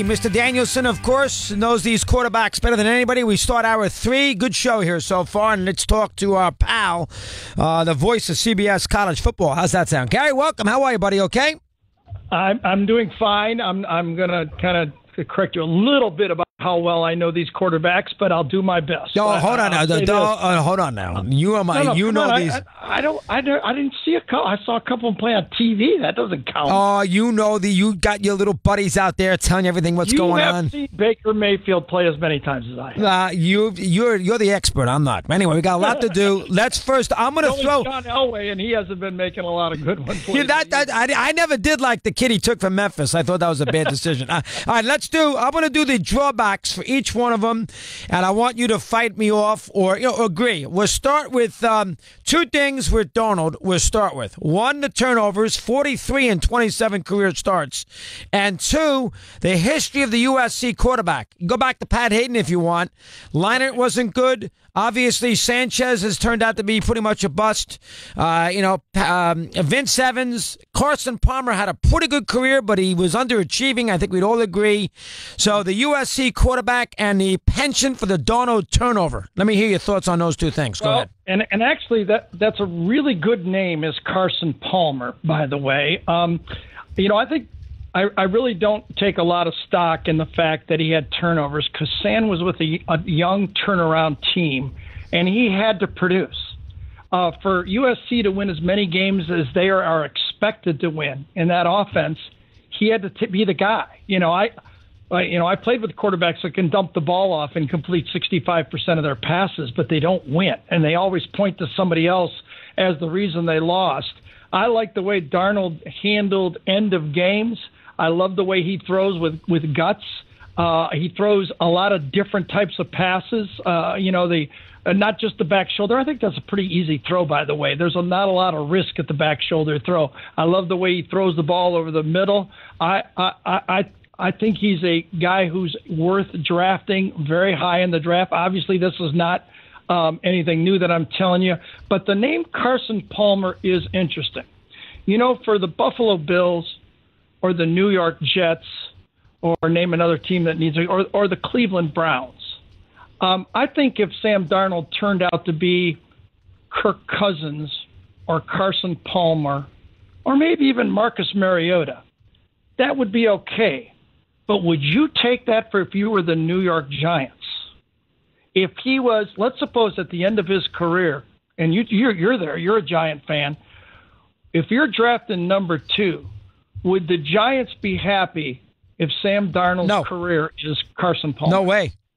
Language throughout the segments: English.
me. Mr. Danielson, of course, knows these quarterbacks better than anybody. We start hour 3. Good show here so far, and let's talk to our pal, the voice of CBS College Football. How's that sound? Gary, welcome. How are you, buddy? Okay? I'm doing fine. I'm going to kind of correct you a little bit about how well I know these quarterbacks, but I'll do my best. No, hold on now. Hold on now. You are my. You know these. I didn't see a couple. I saw a couple of them play on TV. That doesn't count. Oh, you know you got your little buddies out there telling you everything what's going on. You have seen Baker Mayfield play as many times as I have. You're the expert. I'm not. Anyway, we got a lot to do. Let's first. I'm going to throw John Elway, and he hasn't been making a lot of good ones. I never did like the kid he took from Memphis. I thought that was a bad decision. All right, I'm going to do the drawbacks for each one of them, and I want you to fight me off or agree. We'll start with two things with Darnold. We'll start with one, the turnovers, 43 and 27 career starts, and two, the history of the USC quarterback. Go back to Pat Hayden if you want. Leinart wasn't good. Obviously, Sanchez has turned out to be pretty much a bust. Vince Evans, Carson Palmer had a pretty good career, but he was underachieving. I think we'd all agree. So the USC quarterback and the penchant for the Darnold turnover. Let me hear your thoughts on those two things. Go ahead. And actually, that's a really good name, is Carson Palmer, by the way. I think I really don't take a lot of stock in the fact that he had turnovers, because San was with a young turnaround team, and he had to produce. For USC to win as many games as they are expected to win in that offense, he had to be the guy. I played with quarterbacks that can dump the ball off and complete 65% of their passes, but they don't win, and they always point to somebody else as the reason they lost. I like the way Darnold handled end of games. I love the way he throws with guts. He throws a lot of different types of passes. Not just the back shoulder. I think that's a pretty easy throw, by the way. There's not a lot of risk at the back shoulder throw. I love the way he throws the ball over the middle. I think he's a guy who's worth drafting very high in the draft. Obviously, this is not anything new that I'm telling you, but the name Carson Palmer is interesting. For the Buffalo Bills or the New York Jets, or name another team that needs it, or the Cleveland Browns. I think if Sam Darnold turned out to be Kirk Cousins or Carson Palmer or maybe even Marcus Mariota, that would be okay. But would you take that if you were the New York Giants? If he was, let's suppose at the end of his career, and you're there, you're a Giant fan, if you're drafting number 2, would the Giants be happy if Sam Darnold's career is Carson Palmer?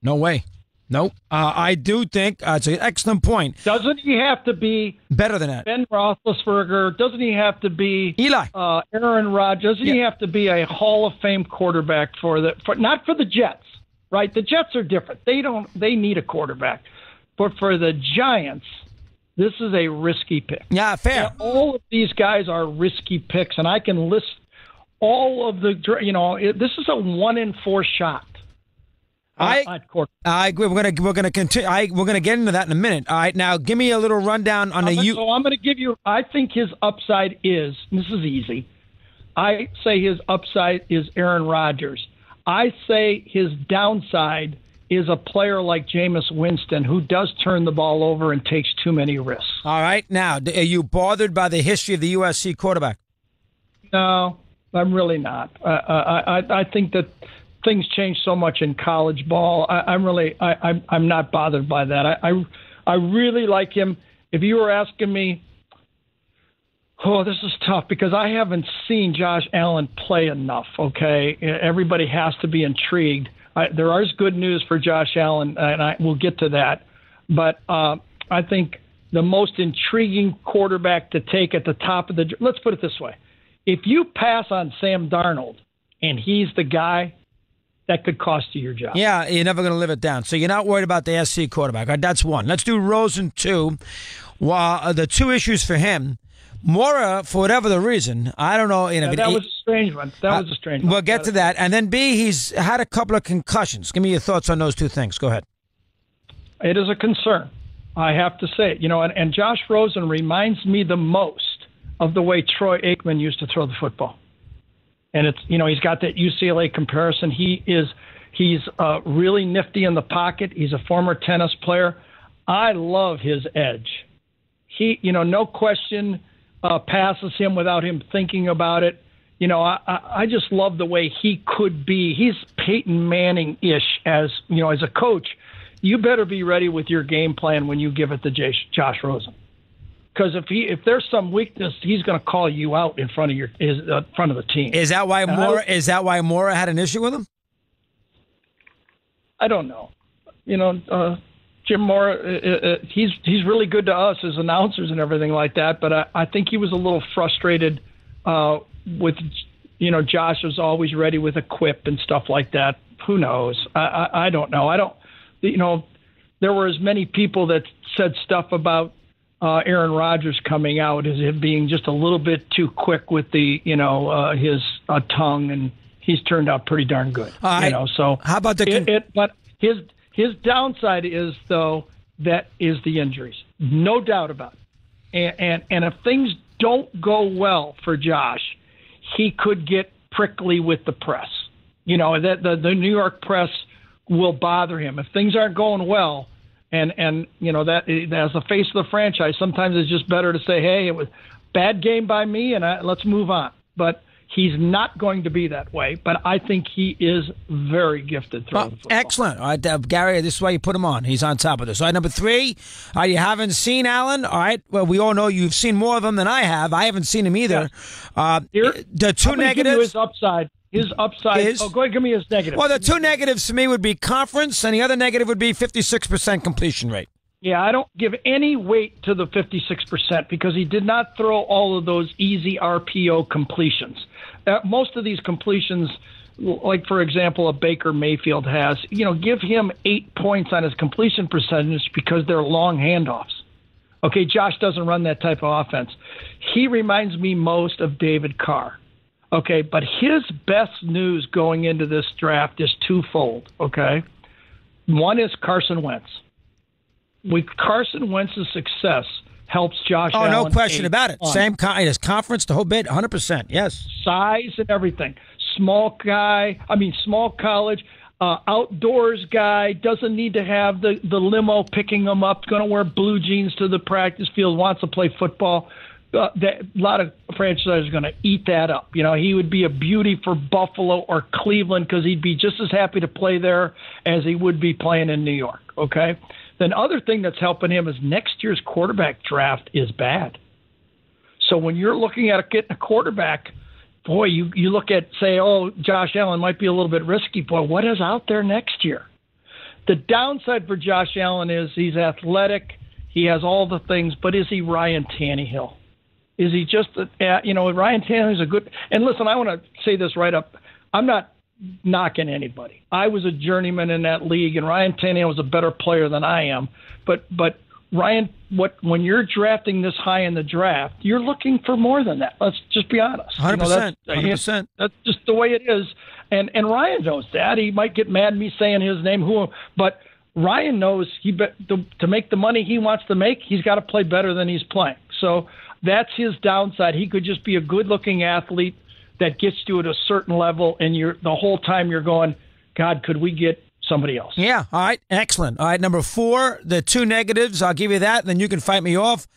No way. Nope. I do think it's an excellent point. Doesn't he have to be better than that? Ben Roethlisberger? Doesn't he have to be Eli? Aaron Rodgers? Doesn't he have to be a Hall of Fame quarterback not for the Jets, right? The Jets are different. They need a quarterback, but for the Giants, this is a risky pick. Yeah, fair. And all of these guys are risky picks, and I can list all of the. This is a 1 in 4 shot. I agree. We're gonna continue. We're gonna get into that in a minute. All right, now give me a little rundown on So I'm going to give you. I think his upside is. This is easy. I say his upside is Aaron Rodgers. I say his downside is a player like Jameis Winston, who does turn the ball over and takes too many risks. All right, now are you bothered by the history of the USC quarterback? No, I'm really not. I think that things change so much in college ball. I'm not bothered by that. I really like him. If you were asking me, this is tough because I haven't seen Josh Allen play enough. Okay, everybody has to be intrigued. There is good news for Josh Allen, and we'll get to that. But I think the most intriguing quarterback to take at the top of the. Let's put it this way: if you pass on Sam Darnold and he's the guy, that could cost you your job. Yeah, you're never going to live it down. So you're not worried about the SC quarterback. All right, that's one. Let's do Rosen 2. The two issues for him, Mora, for whatever the reason, I don't know. That was a strange one. We'll get to that. And then B, he's had a couple of concussions. Give me your thoughts on those two things. Go ahead. It is a concern. I have to say it. And Josh Rosen reminds me the most of the way Troy Aikman used to throw the football. And it's, he's got that UCLA comparison. He's really nifty in the pocket. He's a former tennis player. I love his edge. He, no question, passes him without him thinking about it. I just love the way he could be. He's Peyton Manning-ish as a coach. You better be ready with your game plan when you give it to Josh Rosen. Because if there's some weakness, he's going to call you out in front of the team. Is that why Mora had an issue with him? I don't know. Jim Mora, he's really good to us as announcers and everything like that. But I think he was a little frustrated with, Josh was always ready with a quip and stuff like that. Who knows? I don't know. There were as many people that said stuff about Aaron Rodgers coming out as him being just a little bit too quick with the, his tongue, and he's turned out pretty darn good. So how about but his downside is, though, that is the injuries. No doubt about it. And if things don't go well for Josh, he could get prickly with the press. That the New York press will bother him if things aren't going well. And that as the face of the franchise, sometimes it's just better to say, hey, it was a bad game by me, and let's move on. But he's not going to be that way. But I think he is very gifted throwing the football. Excellent. All right, Gary, this is why you put him on. He's on top of this. All right, number 3, you haven't seen Allen. All right, well, we all know you've seen more of him than I have. I haven't seen him either. The two negatives. His upside. His upside is. Oh, go ahead, give me his negative. Well, the two negatives to me would be conference, and the other negative would be 56% completion rate. Yeah, I don't give any weight to the 56% because he did not throw all of those easy RPO completions. Most of these completions, like, for example, a Baker Mayfield has, give him 8 points on his completion percentage because they're long handoffs. Okay, Josh doesn't run that type of offense. He reminds me most of David Carr. Okay, but his best news going into this draft is twofold, okay? One is Carson Wentz. With Carson Wentz's success helps Josh Allen. Oh, no question about it. Same his conference, the whole bit, 100%, yes. Size and everything. Small college, outdoors guy, doesn't need to have the limo picking him up, going to wear blue jeans to the practice field, wants to play football. A lot of franchises are going to eat that up. He would be a beauty for Buffalo or Cleveland because he'd be just as happy to play there as he would be playing in New York, okay? The other thing that's helping him is next year's quarterback draft is bad. So when you're looking at getting a quarterback, boy, you look at, say, Josh Allen might be a little bit risky. Boy, what is out there next year? The downside for Josh Allen is he's athletic. He has all the things, but is he Ryan Tannehill? Is he just, Ryan Tannehill is a good – and listen, I want to say this right up. I'm not knocking anybody. I was a journeyman in that league, and Ryan Tannehill was a better player than I am. But Ryan, when you're drafting this high in the draft, you're looking for more than that. Let's just be honest. 100%. 100%. That's just the way it is. And Ryan knows that. He might get mad at me saying his name, but Ryan knows to make the money he wants to make, he's got to play better than he's playing. So that's his downside. He could just be a good-looking athlete that gets you at a certain level, and the whole time you're going, God, could we get somebody else? Yeah, all right, excellent. All right, number 4, the two negatives, I'll give you that, and then you can fight me off.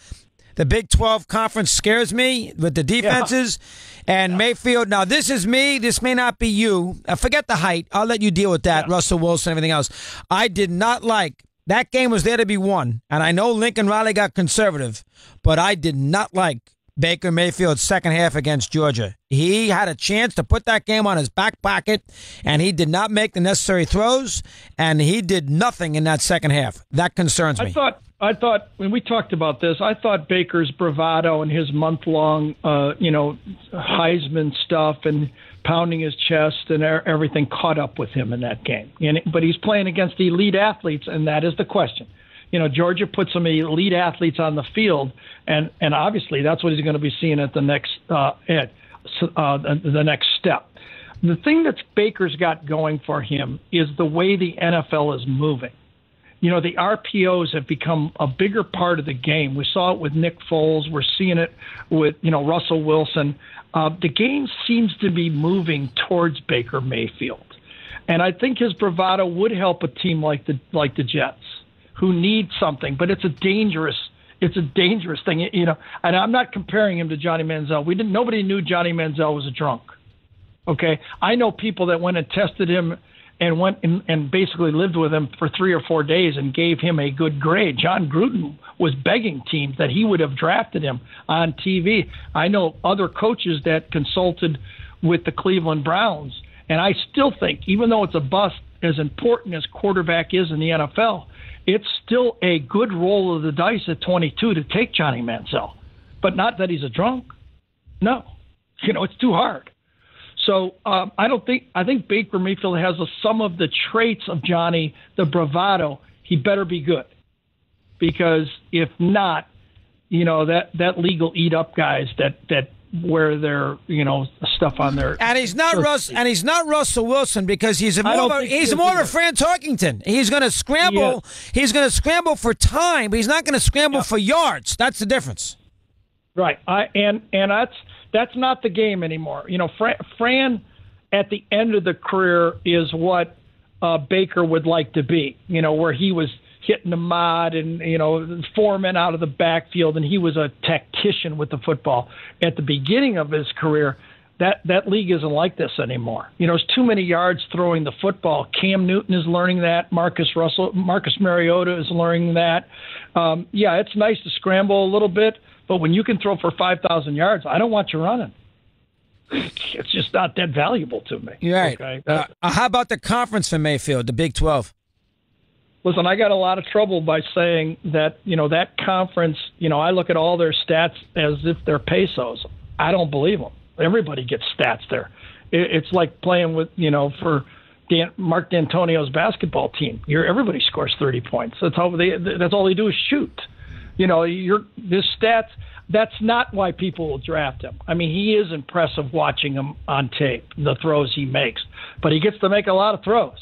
The Big 12 conference scares me with the defenses. Yeah. And Mayfield, now this is me. This may not be you. Forget the height. I'll let you deal with that, Russell Wilson, everything else. I did not like that game was there to be won. And I know Lincoln Riley got conservative, but I did not like Baker Mayfield's second half against Georgia. He had a chance to put that game on his back pocket, and he did not make the necessary throws, and he did nothing in that second half. That concerns me. I thought when we talked about this, I thought Baker's bravado and his month-long, Heisman stuff and pounding his chest and everything caught up with him in that game. But he's playing against elite athletes, and that is the question. Georgia put some elite athletes on the field, and obviously that's what he's going to be seeing at the next step. The thing that Baker's got going for him is the way the NFL is moving. the RPOs have become a bigger part of the game. We saw it with Nick Foles. We're seeing it with, Russell Wilson. The game seems to be moving towards Baker Mayfield. And I think his bravado would help a team like the Jets, who need something, but it's a dangerous thing, And I'm not comparing him to Johnny Manziel. Nobody knew Johnny Manziel was a drunk. Okay, I know people that went and tested him and went and basically lived with him for 3 or 4 days and gave him a good grade. John Gruden was begging teams that he would have drafted him on TV. I know other coaches that consulted with the Cleveland Browns, and I still think, even though it's a bust, as important as quarterback is in the NFL, it's still a good roll of the dice at 22 to take Johnny Manziel. But not that he's a drunk. No. It's too hard. So I think Baker Mayfield has some of the traits of Johnny, the bravado. He better be good, because if not, that league will eat up guys that wear their stuff on their. And he's not Russell Wilson, because he's more of a Fran Tarkington. He's going to scramble. Yeah. He's going to scramble for time, but he's not going to scramble for yards. That's the difference. Right. And that's not the game anymore. Fran at the end of the career is what Baker would like to be, where he was hitting the mud and, Foreman out of the backfield, and he was a tactician with the football. At the beginning of his career, that league isn't like this anymore. It's too many yards throwing the football. Cam Newton is learning that. Marcus Mariota is learning that. It's nice to scramble a little bit, but when you can throw for 5,000 yards, I don't want you running. It's just not that valuable to me. You're right. Okay? How about the conference for Mayfield, the Big 12? Listen, I got a lot of trouble by saying that, that conference, I look at all their stats as if they're pesos. I don't believe them. Everybody gets stats there. It's like playing with, for Mark D'Antonio's basketball team. Everybody scores 30 points. That's all they do is shoot. This stats, that's not why people will draft him. I mean, he is impressive watching him on tape, the throws he makes, but he gets to make a lot of throws.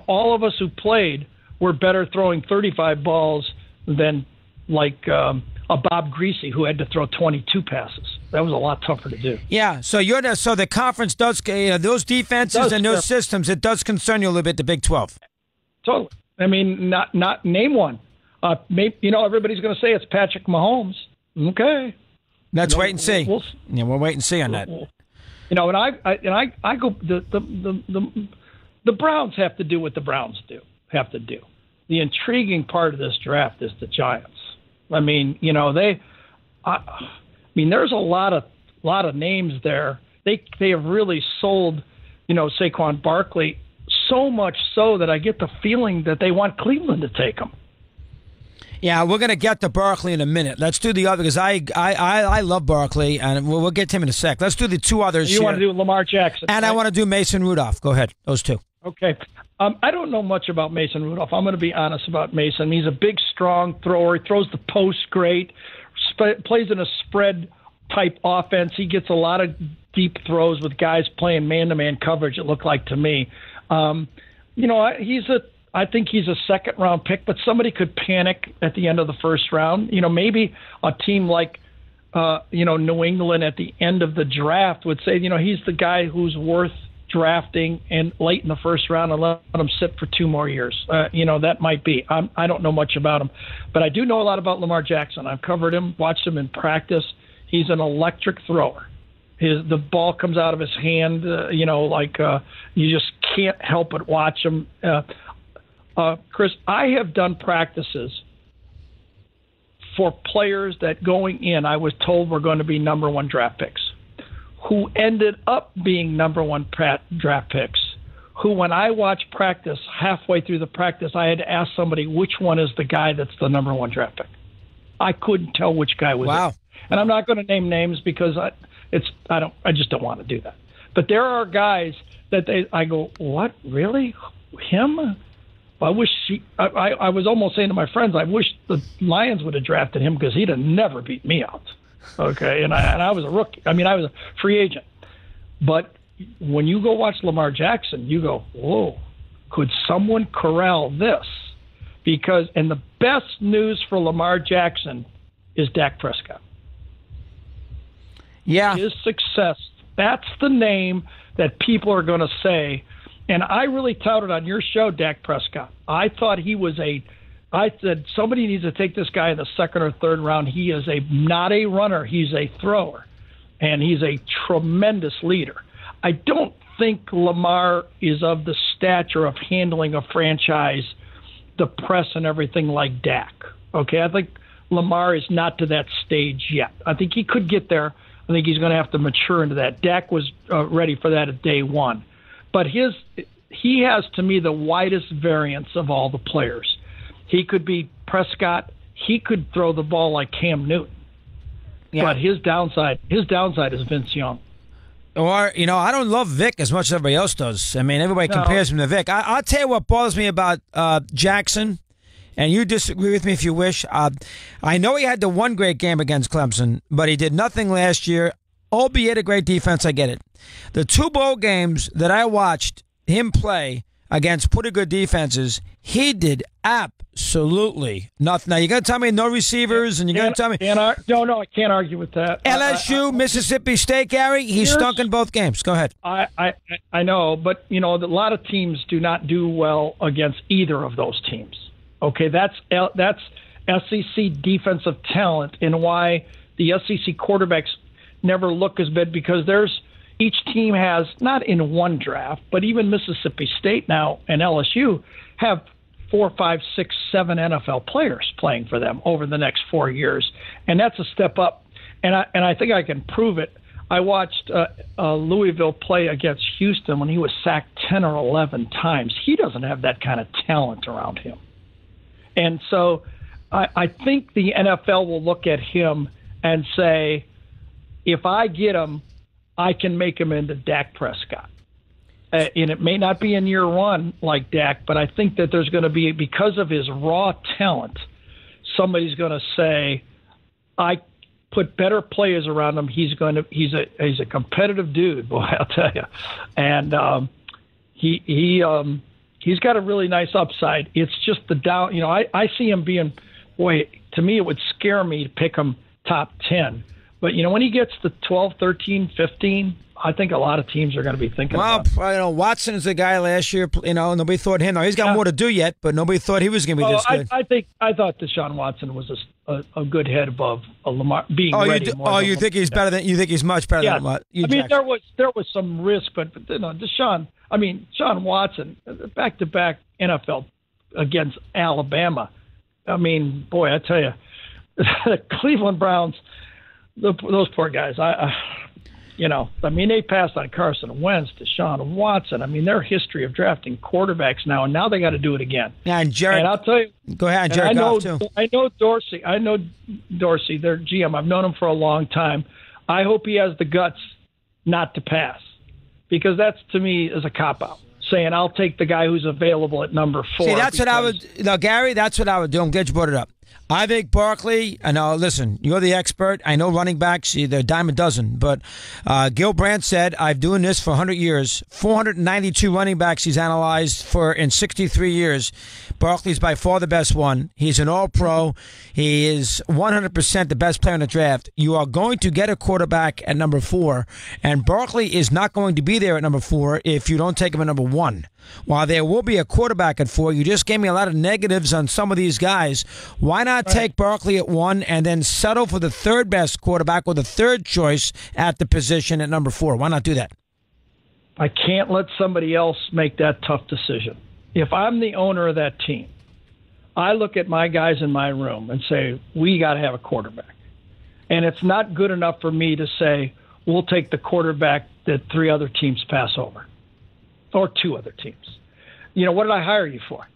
All of us who played were better throwing 35 balls than a Bob Greasy, who had to throw 22 passes. That was a lot tougher to do. Yeah, so the conference does, those defenses and those systems, it does concern you a little bit, the Big 12. Totally. I mean, not name one. Maybe, everybody's going to say it's Patrick Mahomes. Okay. Let's wait and see. We'll wait and see on that. And I go. The Browns have to do what the Browns have to do. The intriguing part of this draft is the Giants. I mean, there's a lot of names there. They have really sold, Saquon Barkley, so much so that I get the feeling that they want Cleveland to take him. Yeah, we're going to get to Barkley in a minute. Let's do the other, because I love Barkley, and we'll get to him in a sec. Let's do the two others. You want to do Lamar Jackson. And right? I want to do Mason Rudolph. Go ahead, those two. Okay. I don't know much about Mason Rudolph. I'm going to be honest about Mason. He's a big, strong thrower. He throws the post great, plays in a spread-type offense. He gets a lot of deep throws with guys playing man-to-man coverage, it looked like to me. I think he's a second-round pick, but somebody could panic at the end of the first round. Maybe a team like, New England at the end of the draft would say, he's the guy who's worth drafting and late in the first round and let him sit for 2 more years. That might be. I don't know much about him, but I do know a lot about Lamar Jackson. I've covered him, watched him in practice. He's an electric thrower. The ball comes out of his hand, you just can't help but watch him. Chris, I have done practices for players that going in I was told were going to be number 1 draft picks, who ended up being number 1 draft picks, who when I watched practice, halfway through the practice, I had to ask somebody which one is the guy that's the number 1 draft pick. I couldn't tell which guy was it. And I'm not going to name names because I just don't want to do that. But there are guys that I go, what, really? Him? I wish I was almost saying to my friends, I wish the Lions would have drafted him because he'd have never beat me out. Okay, and I was a rookie. I was a free agent. But when you go watch Lamar Jackson, you go, whoa, could someone corral this? and the best news for Lamar Jackson is Dak Prescott. Yeah. His success, that's the name that people are going to say. And I really touted on your show, Dak Prescott. I thought I said somebody needs to take this guy in the second or third round. He is not a runner. He's a thrower. And he's a tremendous leader. I don't think Lamar is of the stature of handling a franchise, the press and everything like Dak. Okay, I think Lamar is not to that stage yet. I think he could get there. I think he's going to have to mature into that. Dak was ready for that at day one. But he has, to me, the widest variance of all the players. He could be Prescott. He could throw the ball like Cam Newton. Yeah. But his downside is Vince Young. Or, I don't love Vic as much as everybody else does. I mean, everybody compares him to Vic. I'll tell you what bothers me about Jackson, and you disagree with me if you wish. I know he had the one great game against Clemson, but he did nothing last year, albeit a great defense. I get it. The two bowl games that I watched him play against pretty good defenses, he did absolutely nothing. Now, you're going to tell me no receivers, and you're going to tell me... No, I can't argue with that. LSU, Mississippi State, Gary, he stunk in both games. Go ahead. I know, but, a lot of teams do not do well against either of those teams. Okay, that's SEC defensive talent, and why the SEC quarterbacks never look as bad, because each team has, not in one draft, but even Mississippi State now and LSU have 4, 5, 6, 7 NFL players playing for them over the next 4 years. And that's a step up. And I think I can prove it. I watched Louisville play against Houston when he was sacked 10 or 11 times. He doesn't have that kind of talent around him. And so I think the NFL will look at him and say, if I get him, I can make him into Dak Prescott. And it may not be in year one like Dak, but I think that there's going to be, because of his raw talent, somebody's going to say, I put better players around him. He's a competitive dude, boy, I'll tell you. And he's got a really nice upside. It's just the down. I see him being, boy, to me it would scare me to pick him top 10. But, when he gets to 12, 13, 15, I think a lot of teams are going to be thinking about it. Well, Watson is the guy last year, nobody thought him. Now, he's got more to do yet, but nobody thought he was going to be this good. I thought Deshaun Watson was a good head above Lamar being ready. You think he's better than? You think he's much better than Lamar? There was some risk, but Sean Watson, back-to-back NFL against Alabama. I mean, boy, I tell you, the Cleveland Browns, those poor guys. They passed on Carson Wentz, Deshaun Watson. Their history of drafting quarterbacks now, and now they got to do it again. Yeah, and Jared. And I'll tell you. Go ahead, Jared Goff, too. I know Dorsey. Their GM. I've known him for a long time. I hope he has the guts not to pass, because that's, to me, is a cop-out. Saying, I'll take the guy who's available at number 4. See, that's what I would. No, Gary, that's what I would do. I'm glad you brought it up. I think Barkley, I know, listen, you're the expert. I know running backs, they're a dime a dozen. But Gil Brandt said, I've doing this for 100 years. 492 running backs he's analyzed in 63 years. Barkley's by far the best one. He's an all-pro. He is 100% the best player in the draft. You are going to get a quarterback at number 4, and Barkley is not going to be there at number 4 if you don't take him at number 1. While there will be a quarterback at 4, you just gave me a lot of negatives on some of these guys. Why not take Barkley at 1 and then settle for the third best quarterback or the third choice at the position at number 4? Why not do that? I can't let somebody else make that tough decision. If I'm the owner of that team, I look at my guys in my room and say, we got to have a quarterback. And it's not good enough for me to say, we'll take the quarterback that 3 other teams pass over. Or 2 other teams. What did I hire you for?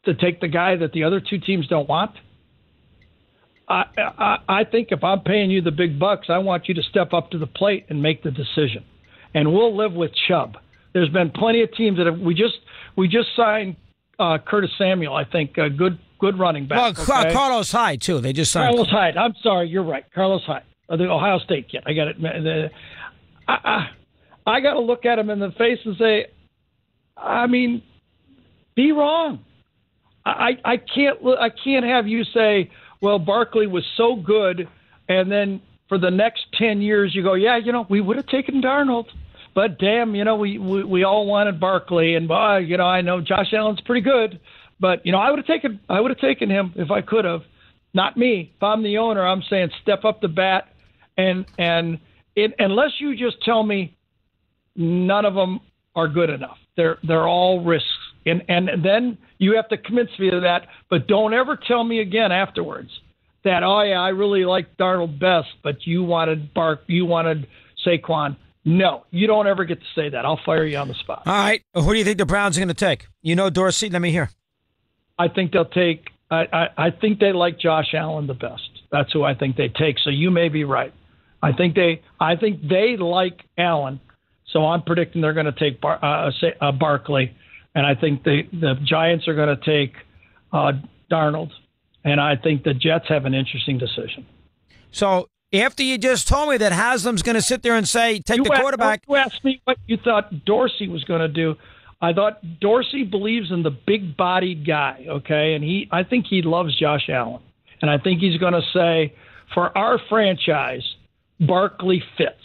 To take the guy that the other 2 teams don't want? I think if I'm paying you the big bucks, I want you to step up to the plate and make the decision. And we'll live with Chubb. There's been plenty of teams that have. We just signed Curtis Samuel. I think a good running back. Well, Carlos Hyde too. They just signed Carlos Hyde. I'm sorry, you're right. Carlos Hyde, the Ohio State kid. I got it. I got to look at him in the face and say, be wrong. I can't have you say, well, Barkley was so good, and then for the next 10 years you go, yeah, we would have taken Darnold, but damn, we all wanted Barkley, and I know Josh Allen's pretty good, but I would have taken him if I could have. Not me. If I'm the owner, I'm saying step up the bat, and unless you just tell me none of them are good enough, they're all risks, and then you have to convince me of that. But don't ever tell me again afterwards that I really like Darnold best, but you wanted Saquon. No, you don't ever get to say that. I'll fire you on the spot. All right, who do you think the Browns are going to take? Dorsey. Let me hear. I think they'll take. I think they like Josh Allen the best. That's who I think they take. So you may be right. I think they like Allen. So I'm predicting they're going to take Barkley, and I think the Giants are going to take Darnold, and I think the Jets have an interesting decision. So after you just told me that Haslam's going to sit there and say, take the quarterback. You asked me what you thought Dorsey was going to do. I thought Dorsey believes in the big-bodied guy, okay? And I think he loves Josh Allen. And I think he's going to say, for our franchise, Barkley fits.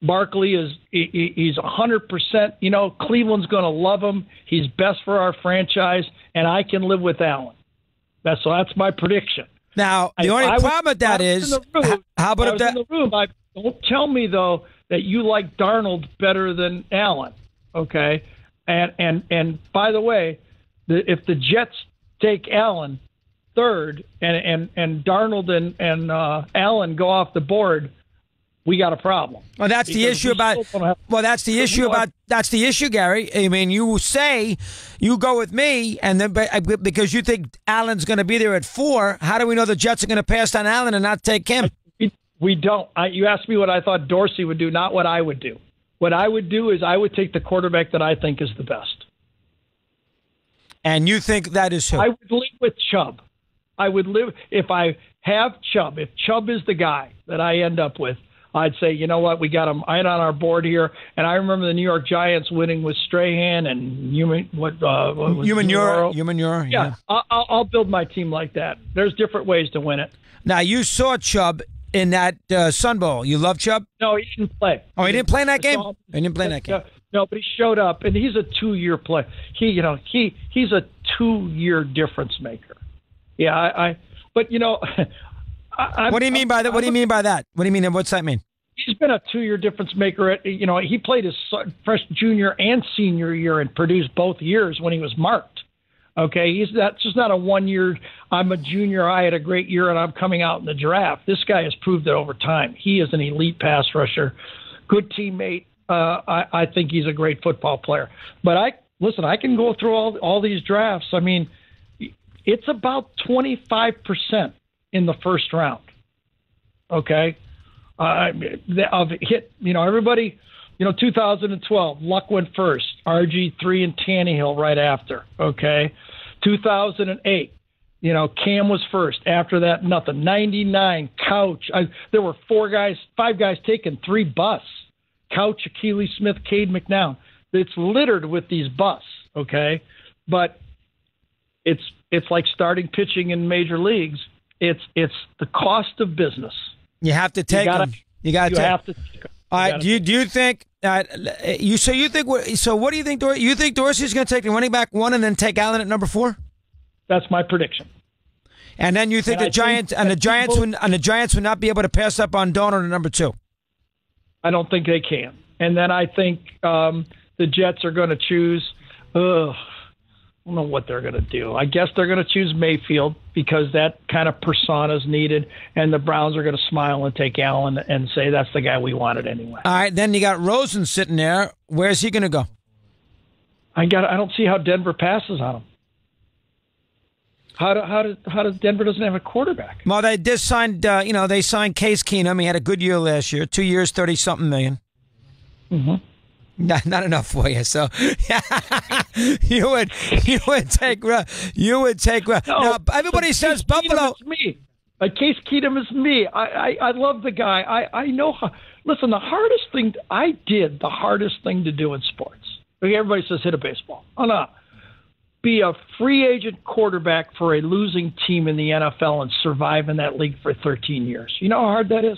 Barkley he's 100%. Cleveland's going to love him. He's best for our franchise, and I can live with Allen. That's my prediction. Now, the only problem with that is, how about if that? In the room, don't tell me, though, that you like Darnold better than Allen, okay? And by the way, if the Jets take Allen third and Darnold and Allen go off the board, we got a problem. Well, that's the issue about. Well, that's the issue about. That's the issue, Gary. I mean, you say you go with me, and then because you think Allen's going to be there at 4. How do we know the Jets are going to pass on Allen and not take him? We don't. You asked me what I thought Dorsey would do, not what I would do. What I would do is I would take the quarterback that I think is the best. And you think that is who? I would live with Chubb. I would live if I have Chubb. If Chubb is the guy that I end up with, I'd say, you know what, we got him right on our board here. And I remember the New York Giants winning with Strahan and Umanura. Yeah, I'll build my team like that. There's different ways to win it. Now, you saw Chubb in that Sun Bowl. You love Chubb? No, he didn't play. Oh, he didn't play in that game? He didn't play in that game. No, but he showed up, and he's a 2-year play. He's a 2-year difference maker. Yeah, but what do you mean by that? What do you mean by that? What do you mean? What's that mean? He's been a 2-year difference maker. He played his fresh junior and senior year and produced both years when he was marked. Okay, that's just not a 1 year. I'm a junior. I had a great year, and I'm coming out in the draft. This guy has proved it over time. He is an elite pass rusher, good teammate. I think he's a great football player. But I can go through all these drafts. I mean, it's about 25% in the first round. Okay, of hit. Everybody. 2012, Luck went first. RG3 and Tannehill right after. Okay, 2008. Cam was first. After that, nothing. 99, Couch. There were 5 guys taken, 3 busts. Couch, Achilles Smith, Cade McNown. It's littered with these busts. Okay, but it's like starting pitching in major leagues. It's the cost of business. You have to take them. You got to take them. All right. Do you think what do you think? You think Dorsey's going to take the running back 1 and then take Allen at number 4? That's my prediction. And then you think the Giants would not be able to pass up on Darnold at number 2? I don't think they can. And then I think the Jets are going to choose. I don't know what they're going to do. I guess they're going to choose Mayfield because that kind of persona is needed, and the Browns are going to smile and take Allen and say that's the guy we wanted anyway. All right, then you got Rosen sitting there. Where's he going to go? I don't see how Denver passes on him. How does Denver doesn't have a quarterback? Well, they just signed. They signed Case Keenum. He had a good year last year. 2 years, $30-something million. Mm-hmm. Not enough for you. So you would take. No, now, everybody says Buffalo. Is me. Case Keenum is me. I love the guy. I know. Listen, the hardest thing to do in sports. Okay, everybody says hit a baseball. Oh no. be a free agent quarterback for a losing team in the NFL and survive in that league for 13 years. You know how hard that is?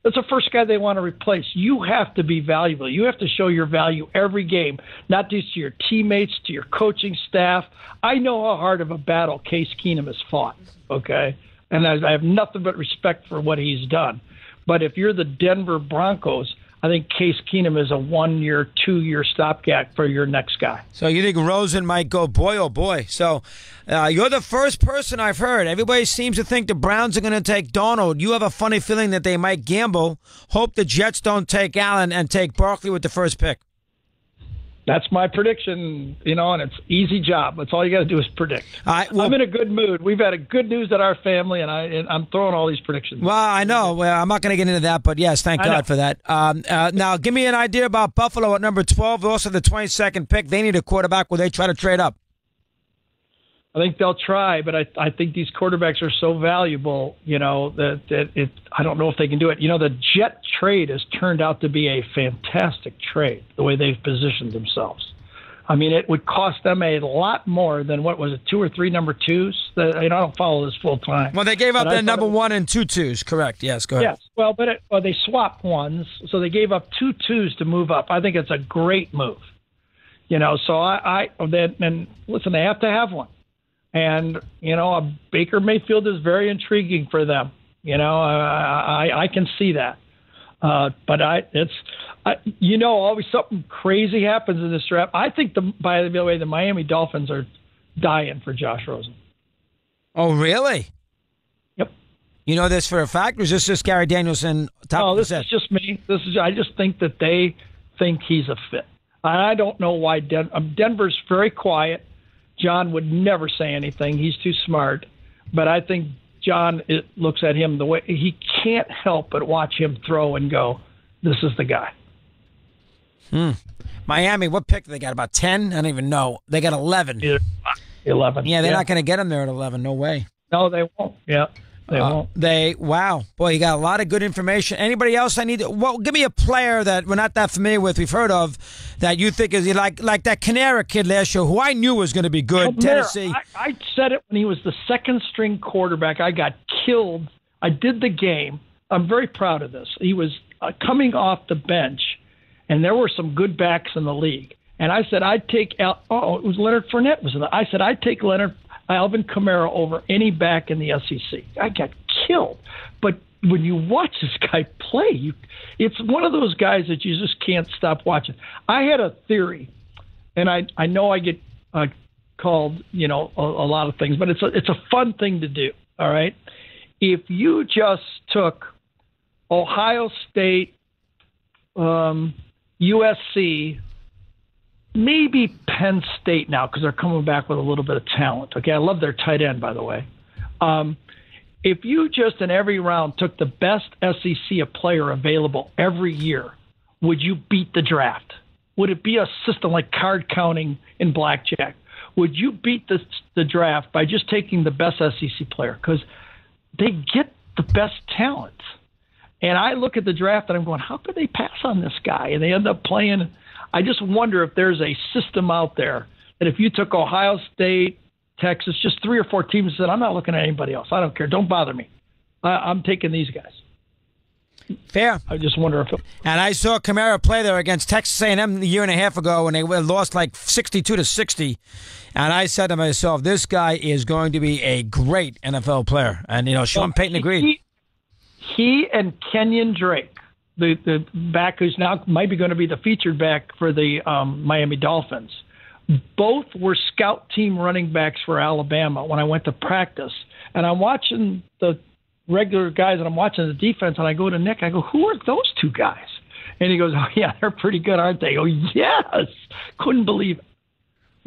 That's the first guy they want to replace. You have to be valuable. You have to show your value every game, not just to your teammates, to your coaching staff. I know how hard of a battle Case Keenum has fought, okay? And I have nothing but respect for what he's done. But if you're the Denver Broncos, I think Case Keenum is a 1 year, 2 year stopgap for your next guy. So you think Rosen might go? Boy, oh boy. So you're the first person I've heard. Everybody seems to think the Browns are going to take Darnold. You have a funny feeling that they might gamble, hope the Jets don't take Allen, and take Barkley with the first pick. That's my prediction, and it's easy job. That's all you got to do is predict. I'm in a good mood. We've had a good news at our family, and I'm throwing all these predictions. Well, I know. Well, I'm not going to get into that, but yes, thank God for that. Now, give me an idea about Buffalo at number 12, also the 22nd pick. They need a quarterback. Will they try to trade up? I think they'll try, but I think these quarterbacks are so valuable, that I don't know if they can do it. The Jet trade has turned out to be a fantastic trade, the way they've positioned themselves. I mean, it would cost them a lot more than, what was it, 2 or 3 number twos? I don't follow this full time. Well, they gave up their number 1 and 2 twos, correct. Yes, go ahead. Yes, well, they swapped ones, so they gave up 2 twos to move up. I think it's a great move. So then listen, they have to have one. And, a Baker Mayfield is very intriguing for them. I can see that. But always something crazy happens in this draft. I think, by the way, the Miami Dolphins are dying for Josh Rosen. Oh, really? Yep. You know this for a fact, or is this just Gary Danielson? This is just me. I just think that they think he's a fit. I don't know why Denver's very quiet. John would never say anything. He's too smart. But I think John looks at him the way he can't help but watch him throw and go, this is the guy. Miami, what pick they got? About 10? I don't even know. They got 11. 11. Yeah, they're not going to get him there at 11. No way. No, they won't. Yeah. They won't. Wow. Boy, you got a lot of good information. Anybody else I need to, give me a player that we're not that familiar with, we've heard of, that you think is like that Canara kid last year, who I knew was going to be good, Tennessee. I said it when he was the second string quarterback. I got killed. I did the game. I'm very proud of this. He was coming off the bench, and there were some good backs in the league. And I said, I'd take, it was Leonard Fournette. I said, I'd take Alvin Kamara over any back in the SEC. I got killed. But when you watch this guy play, it's one of those guys that you just can't stop watching. I had a theory, and I know I get called, a lot of things, but it's a fun thing to do, all right? If you just took Ohio State, USC, maybe Penn State now, because they're coming back with a little bit of talent. Okay, I love their tight end, by the way. If you just in every round took the best SEC player available every year, would you beat the draft? Would it be a system like card counting in blackjack? Would you beat the draft by just taking the best SEC player? Because they get the best talent. And I look at the draft and I'm going, how could they pass on this guy? And they end up playing. I just wonder if there's a system out there that if you took Ohio State, Texas, just 3 or 4 teams, and said, I'm not looking at anybody else. I don't care. Don't bother me. I'm taking these guys. Fair. I just wonder if and I saw Kamara play there against Texas A&M a year and a half ago when they lost like 62-60. And I said to myself, this guy is going to be a great NFL player. And, Sean Payton agreed. He and Kenyon Drake, the back who's now might be going to be the featured back for the Miami Dolphins, both were scout team running backs for Alabama when I went to practice. And I'm watching the regular guys and I'm watching the defense, and I go to Nick, I go, who are those 2 guys? And he goes, oh, yeah, they're pretty good, aren't they? Oh, yes. Couldn't believe it.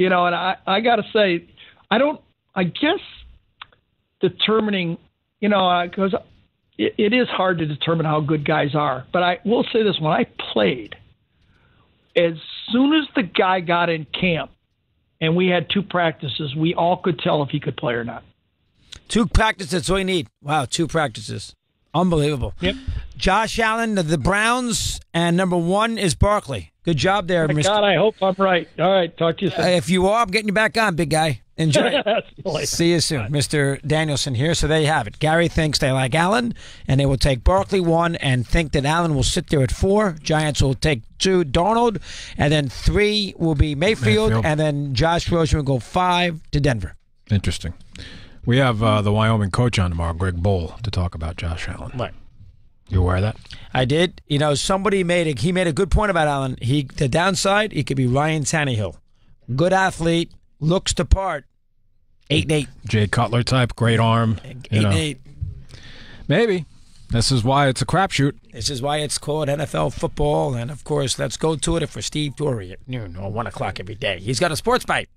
And I got to say, I guess determining, because it is hard to determine how good guys are. But I will say this, when I played, as soon as the guy got in camp and we had 2 practices, we all could tell if he could play or not. 2 practices, that's all you need. Wow, 2 practices. Unbelievable. Yep. Josh Allen, the Browns, and number 1 is Barkley. Good job there, My Mr. God, I hope I'm right. All right, talk to you soon. If you are, I'm getting you back on, big guy. Enjoy. Later. See you soon. Mr. Danielson here. So there you have it. Gary thinks they like Allen, and they will take Barkley 1 and think that Allen will sit there at 4. Giants will take 2, Darnold, and then 3 will be Mayfield. And then Josh Rosen will go 5 to Denver. Interesting. We have the Wyoming coach on tomorrow, Greg Bowl, to talk about Josh Allen. Right. You aware of that? I did. You know, somebody made a good point about Allen. The downside, he could be Ryan Tannehill. Good athlete, looks the part. 8-8. Jay Cutler type, great arm. 8-8. Maybe. This is why it's a crapshoot. This is why it's called NFL football. And, of course, let's go to it for Steve Torrey at noon or 1 o'clock every day. He's got a sports bite.